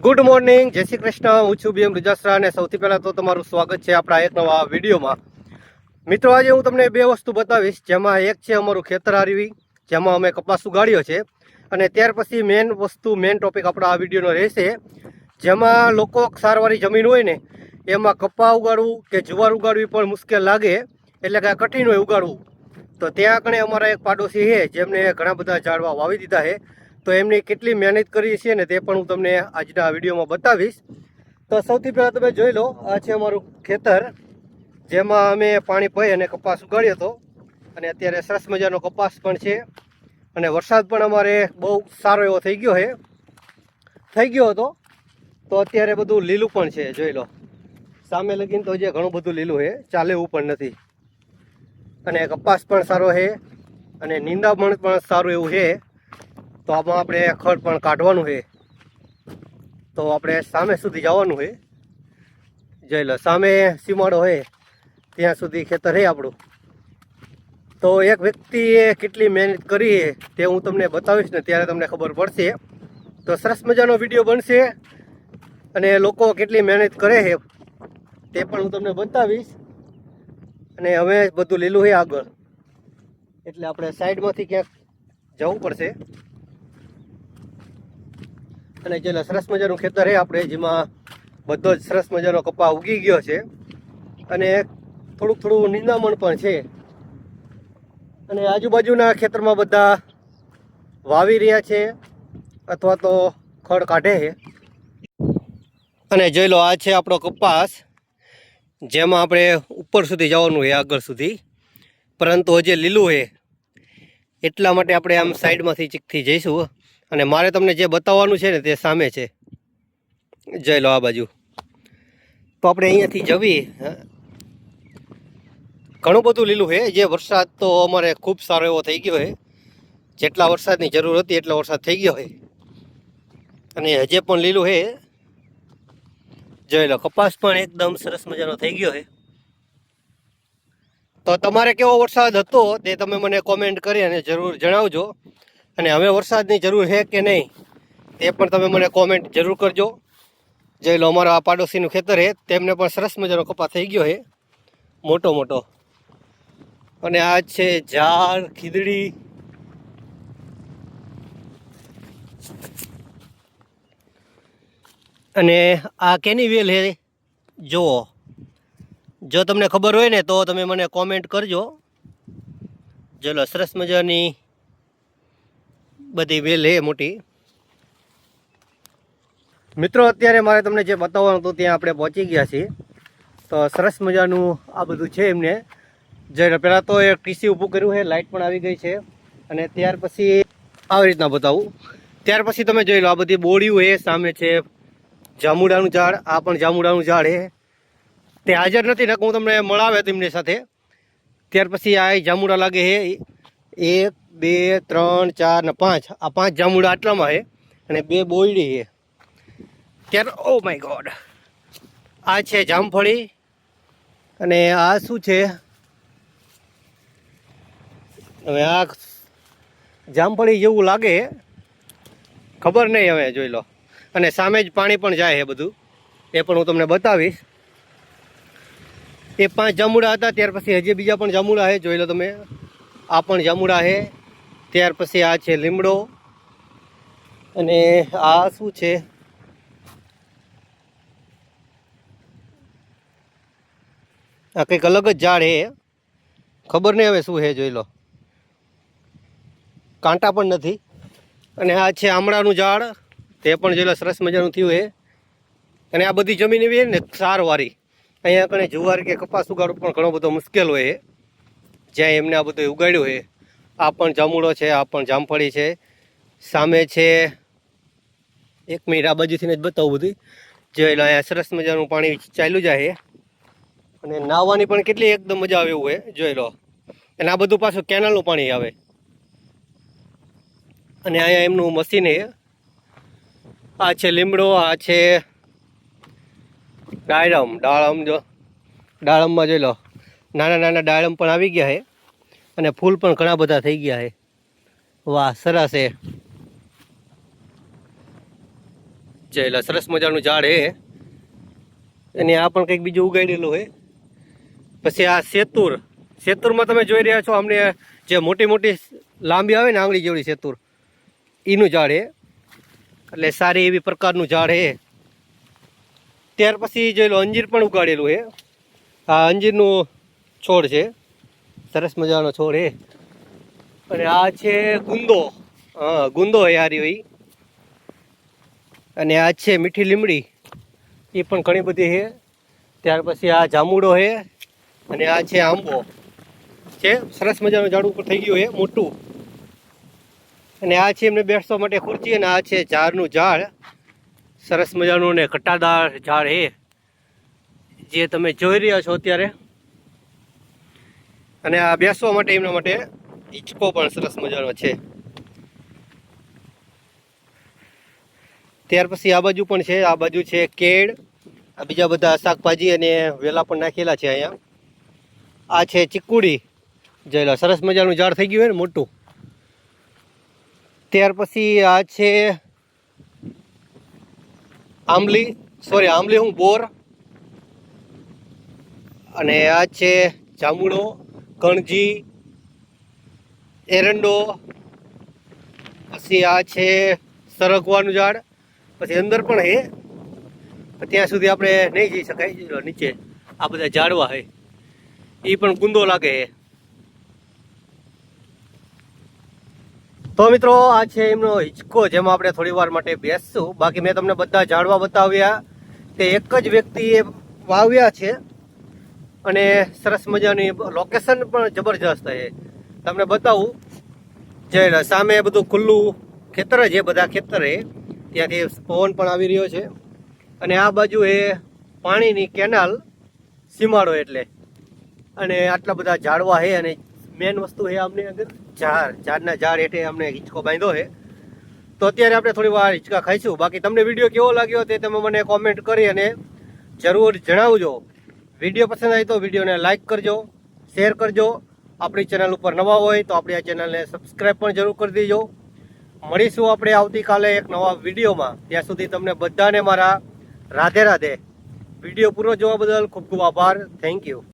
Good morning, જય શ્રી કૃષ્ણ. હું છું બીએમ રુજાસરા અને સૌથી પહેલાં તો તમારું સ્વાગત છે આપણા એક નવા વિડીયોમાં. મિત્રો, આજે હું તમને બે વસ્તુ બતાવીશ, જેમાં એક છે અમારું ખેતર આરવી, જેમાં અમે કપાસ ઉગાડ્યો છે, અને ત્યાર પછી મેન ટોપિક આપણા આ વિડીયોનો રહેશે, જેમાં લોકો ક્ષારવાળી જમીન હોય ને એમાં કપા ઉગાડવું કે જુવાર ઉગાડવી પણ મુશ્કેલ લાગે, એટલે કે કઠિન હોય ઉગાડવું. તો ત્યાં આગળ અમારા એક પાડોશી છે જેમને ઘણા બધા ઝાડવા વાવી દીધા છે. તો એમની કેટલી મહેનત કરી છે ને તે પણ હું તમને આજના વિડીયોમાં બતાવીશ. તો સૌથી પહેલાં તમે જોઈ લો, આ છે અમારું ખેતર, જેમાં અમે પાણી પાઈ અને કપાસ ઉગાડ્યો હતો, અને અત્યારે સરસ મજાનો કપાસ પણ છે, અને વરસાદ પણ અમારે બહુ સારો એવો થઈ ગયો હતો. તો અત્યારે બધું લીલું પણ છે, જોઈ લો સામે લગીને તો જે ઘણું બધું લીલું છે, ચાલે એવું પણ નથી. અને કપાસ પણ સારો છે અને નિંદામણ પણ સારું એવું છે. તો આમાં આપણે ખડ પણ કાઢવાનું છે, તો આપણે સામે સુધી જવાનું છે. જોઈ લો સામે સીમાડો હોય ત્યાં સુધી ખેતર છે આપણું. તો એક વ્યક્તિએ કેટલી મહેનત કરી છે તે હું તમને બતાવીશ ને ત્યારે તમને ખબર પડશે. તો સરસ મજાનો વિડીયો બનશે અને લોકો કેટલી મહેનત કરે છે તે પણ હું તમને બતાવીશ. અને હવે બધું લીલું છે આગળ, એટલે આપણે સાઈડમાંથી ક્યાંક જવું પડશે. અને જે સરસ મજાનું ખેતર છે આપણે, જેમાં બધો જ સરસ મજાનો કપા ઉગી ગયો છે, અને થોડું નિંદામણ પણ છે. અને આજુબાજુના ખેતરમાં બધા વાવી રહ્યા છે અથવા તો ખડ કાઢે છે. અને જોઈ લો, આ છે આપણો કપાસ, જેમાં આપણે ઉપર સુધી જવાનું છે, આગળ સુધી, પરંતુ હજી લીલું છે, એટલા માટે આપણે આમ સાઈડમાંથી ચીકથી જઈશું. અને મારે તમને જે બતાવવાનું છે ને તે સામે છે, જોઈ લો આ બાજુ. તો આપણે અહીંયાથી જવી, ઘણું બધું લીલું છે. જે વરસાદ તો અમારે ખૂબ સારો એવો થઈ ગયો છે, જેટલા વરસાદની જરૂર હતી એટલો વરસાદ થઈ ગયો છે, અને હજે પણ લીલું છે. જોઈ લો કપાસ પણ એકદમ સરસ મજાનો થઈ ગયો છે. તો તમારે કેવો વરસાદ હતો તે તમે મને કોમેન્ટ કરી અને જરૂર જણાવજો. અને હવે વરસાદની જરૂર છે કે નહીં તે પણ તમે મને કોમેન્ટ જરૂર કરજો. જોઈ લો અમારા આ પાડોશીનું ખેતર છે, તેમને પણ સરસ મજાનો કપા થઈ ગયો છે, મોટો. અને આ છે ઝાડ, ખીદડી. અને આ કેની વેલ છે જુઓ, જો તમને ખબર હોય ને તો તમે મને કોમેન્ટ કરજો. ચલો, સરસ મજાની બધી વેલ છે મોટી. મિત્રો, અત્યારે મારે તમને જે બતાવવાનું હતું ત્યાં આપણે પહોંચી ગયા છીએ. તો સરસ મજાનું આ બધું છે એમને. જે પહેલાં તો એ ટીસી ઊભું કર્યું છે, લાઇટ પણ આવી ગઈ છે, અને ત્યાર પછી આવી રીતના બતાવું. ત્યાર પછી તમે જોઈ લો, આ બધી બોડીઓ છે, સામે છે જામુડાનું ઝાડ, આ પણ જામુડાનું ઝાડ છે. તે હાજર નથી ને હું તમને મળાવે તેમની સાથે. ત્યાર પછી આ જામુડા લાગે છે, 1 2 3 4 ને 5. આ 5 જામુડા આટલામાં છે, અને 2 બોયડી છે. ત્યારે ઓ માય ગોડ, આ છે જામફળી. અને આ શું છે, હવે આ જામફળી જેવું લાગે, ખબર નહીં, હવે જોઈ લો. અને સામે જ પાણી પણ જાય છે બધું, એ પણ હું તમને બતાવીશ. એ 5 જામુડા હતા, ત્યાર પછી હજી બીજા પણ જામુડા છે, જોઈ લો તમે. આ પણ જામુડા છે. ત્યાર પછી આ છે લીમડો. અને આ શું છે, આ કંઈક અલગ જ ઝાડ છે, ખબર નહીં હવે શું છે, જોઈ લો. કાંટા પણ નથી. અને આ છે આમળાનું ઝાડ, તે પણ જોઈ લો સરસ મજાનું થયું છે. અને આ બધી જમીન એવી ને ક્ષારવાળી, અહીંયા કણે જુવાર કે કપાસ ઉગાડવું પણ ઘણો બધો મુશ્કેલ હોય છે, જ્યાં એમને આ બધું ઉગાડ્યું છે. આ પણ જામુડો છે, આ પણ જામફળી છે. સામે છે, એક મિનિટ આ બાજુથી જ બતાવું બધું. જોઈ લો, અહીંયા સરસ મજાનું પાણી ચાલ્યું જાય છે, અને નાહવાની પણ કેટલી એકદમ મજા આવે એવું છે, જોઈ લો. અને આ બધું પાછું કેનાલનું પાણી આવે. અને અહીંયા એમનું મશીન છે. આ છે લીમડો, આ છે દાડમ. જો દાડમમાં જોઈ લો, નાના દાડમ પણ આવી ગયા છે, અને ફૂલ પણ ઘણા બધા થઈ ગયા છે. વાહ, સરસ છે. એટલે સરસ મજાનું ઝાડ હે. અને આ પણ કંઈક બીજું ઉગાડેલું હે. પછી આ સેતુર, સેતુરમાં તમે જોઈ રહ્યા છો અમને જે મોટી મોટી લાંબી આવે ને આંગળી જેવડી સેતુર, એનું ઝાડ હે. એટલે સારી એવી પ્રકારનું ઝાડ હે. ત્યાર પછી જોઈ લો અંજીર પણ ઉગાડેલું હે. આ અંજીરનું છોડ છે, સરસ મજાનો છોડ હે. અને આ છે ગુંદો, હા ગુંદો હે હારી હોય. અને આ છે મીઠી લીમડી, એ પણ ઘણી બધી છે. ત્યાર પછી આ જાંબુડો છે. અને આ છે આંબો છે, સરસ મજાનું ઝાડ ઉપર થઈ ગયું છે મોટું. અને આ છે એમને બેસવા માટે ખુરચી. અને આ છે ઝાડનું ઝાડ, સરસ મજાનું ને ઘટાદાર ઝાડ છે જે તમે જોઈ રહ્યા છો અત્યારે. અને આ બેસવા માટે એમના માટે હિંચકો પણ સરસ મજાનો છે. ત્યાર પછી આ બાજુ પણ છે, આ બાજુ છે કેળ, આ બીજા બધા શાકભાજી અને વેલા પણ નાખેલા છે અહીંયા. આ છે ચીકુડી, જોયેલા સરસ મજાનું ઝાડ થઈ ગયું હોય ને મોટું. ત્યાર પછી આ છે આંબલી હું બોર. અને આ છે જાંબુડો, કણજી, એરંડો. પછી આ છે સરગવાનું ઝાડ. પછી અંદર પણ હે, ત્યાં સુધી આપણે નહીં જઈ શકાય. નીચે આ બધા ઝાડવા હે, એ પણ ગુંદો લાગે છે. તો મિત્રો આ છે એમનો હિંચકો, જેમાં આપણે થોડી વાર માટે બેસશું. બાકી મેં તમને બધા ઝાડવા બતાવ્યા તે એક જ વ્યક્તિએ વાવ્યા છે. અને સરસ મજાની લોકેશન પણ જબરજસ્ત છે. તમને બતાવું, જે સામે બધું ખુલ્લું ખેતર છે, બધા ખેતર છે, ત્યાંથી પવન પણ આવી રહ્યો છે. અને આ બાજુ એ પાણીની કેનાલ સીમાડો એટલે. અને આટલા બધા ઝાડવા છે. અને મેન વસ્તુ છે અમને આગળ ઝાડના ઝાડ હેઠે અમને હિંચકો બાંધ્યો છે. તો અત્યારે આપણે થોડી વાર હિંચકા ખાઈશું. બાકી તમને વિડીયો કેવો લાગ્યો તે તમે મને કોમેન્ટ કરી અને જરૂર જણાવજો. વિડીયો પસંદ આવે તો વિડીયોને લાઇક કરજો, શેર કરજો. આપણી ચેનલ ઉપર નવા હોય તો આપણી આ ચેનલને સબસ્ક્રાઈબ પણ જરૂર કરી દેજો. મળીશું આપણે આવતીકાલે એક નવા વિડીયોમાં. ત્યાં સુધી તમને બધાને મારા રાધે રાધે. વિડીયો પૂરો જોવા બદલ ખૂબ ખૂબ આભાર. Thank you.